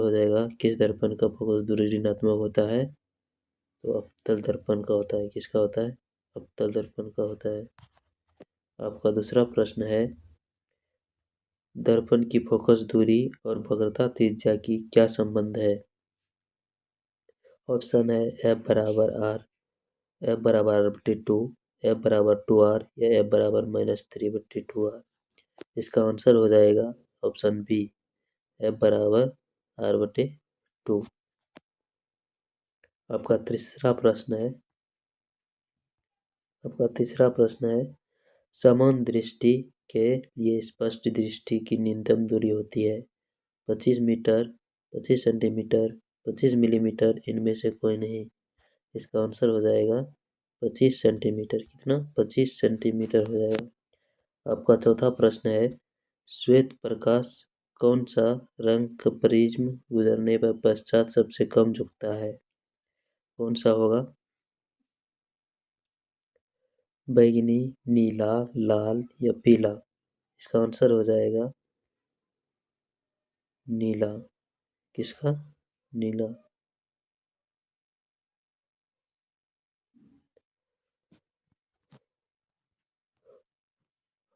हो जाएगा किस दर्पण का फोकस दूरी ऋणात्मक होता है? तो अवतल दर्पण का होता है। किसका होता है? अवतल दर्पण का होता है। आपका दूसरा प्रश्न है, दर्पण की फोकस दूरी और वक्रता त्रिज्या की क्या संबंध है? ऑप्शन है एफ बराबर आर, एफ बराबर r/2, एफ बराबर 2r या एफ बराबर -3/2r। इसका आंसर हो जाएगा ऑप्शन बी, एफ बराबर r/2। आपका तीसरा प्रश्न है, समान दृष्टि के लिए स्पष्ट दृष्टि की न्यूनतम दूरी होती है 25 मीटर, 25 सेंटीमीटर, 25 मिलीमीटर, इनमें से कोई नहीं। इसका आंसर हो जाएगा 25 सेंटीमीटर। कितना? 25 सेंटीमीटर हो जाएगा। आपका चौथा प्रश्न है, श्वेत प्रकाश कौन सा रंग का प्रिज्म गुजरने पर पश्चात सबसे कम झुकता है? कौन सा होगा? बैंगनी, नीला, लाल या पीला? इसका आंसर हो जाएगा नीला। किसका? नीला।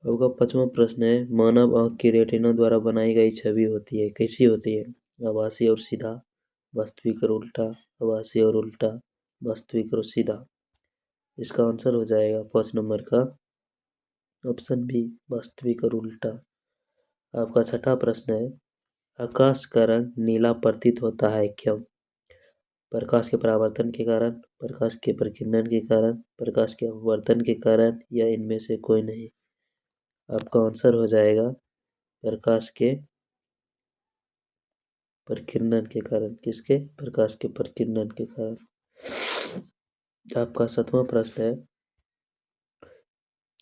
आपका पांचवा प्रश्न है, मानव आंख की रेटिना द्वारा बनाई गई छवि होती है, कैसी होती है? आभासी और सीधा, वास्तविक और उल्टा, आभासी और उल्टा, वास्तविक और सीधा। इसका आंसर हो जाएगा 5 नंबर का ऑप्शन बी, वास्तविक और उल्टा। आपका छठा प्रश्न है, आकाश का रंग नीला प्रतीत होता है क्यों? प्रकाश के परावर्तन के कारण, प्रकाश के प्रकीर्णन के कारण, प्रकाश के अपवर्तन के कारण या इनमें से कोई नहीं। आपका आंसर हो जाएगा प्रकाश के प्रकीर्णन के कारण। किसके? प्रकाश के प्रकीर्णन के कारण। आपका सातवां प्रश्न है,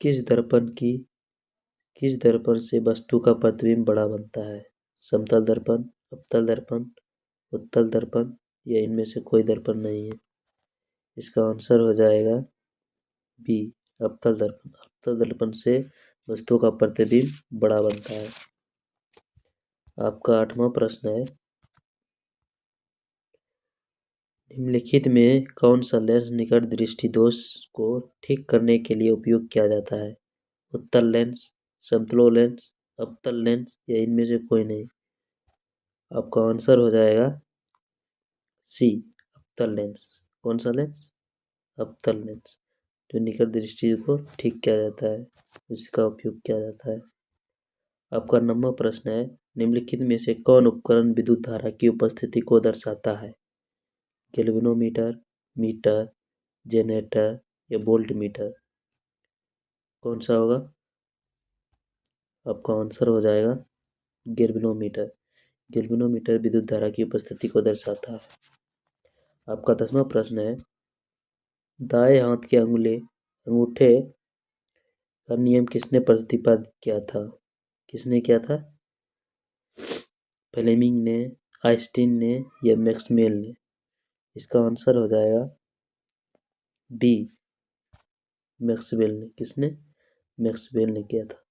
किस दर्पण से वस्तु का प्रतिबिंब बड़ा बनता है? समतल दर्पण, अवतल दर्पण, उत्तल दर्पण या इनमें से कोई दर्पण नहीं है। इसका आंसर हो जाएगा बी, अवतल दर्पण। अवतल दर्पण से वस्तु का प्रतिबिंब बड़ा बनता है। आपका आठवां प्रश्न है, निम्नलिखित में कौन सा लेंस निकट दृष्टि दोष को ठीक करने के लिए उपयोग किया जाता है? उत्तल लेंस, समतल लेंस, अवतल लेंस या इनमें से कोई नहीं। आपका आंसर हो जाएगा सी, अवतल लेंस। कौन सा लेंस? अवतल लेंस, जो निकट दृष्टि को ठीक किया जाता है, उसका उपयोग किया जाता है। आपका 9वां प्रश्न है, निम्नलिखित में से कौन उपकरण विद्युत धारा की उपस्थिति को दर्शाता है? गैल्वेनोमीटर, मीटर, जनरेटर या वोल्ट मीटर? कौन सा होगा? आपका आंसर हो जाएगा गैल्वेनोमीटर। गैल्वेनोमीटर विद्युत धारा की उपस्थिति को दर्शाता है। आपका 10वां प्रश्न है, दाएं हाथ के अंगूठे का नियम किसने प्रतिपादित किया था? किसने किया था? फ्लेमिंग ने, आइंस्टीन ने या मैक्सवेल ने? इसका आंसर हो जाएगा बी, मैक्सवेल ने। किसने? मैक्सवेल ने किया था।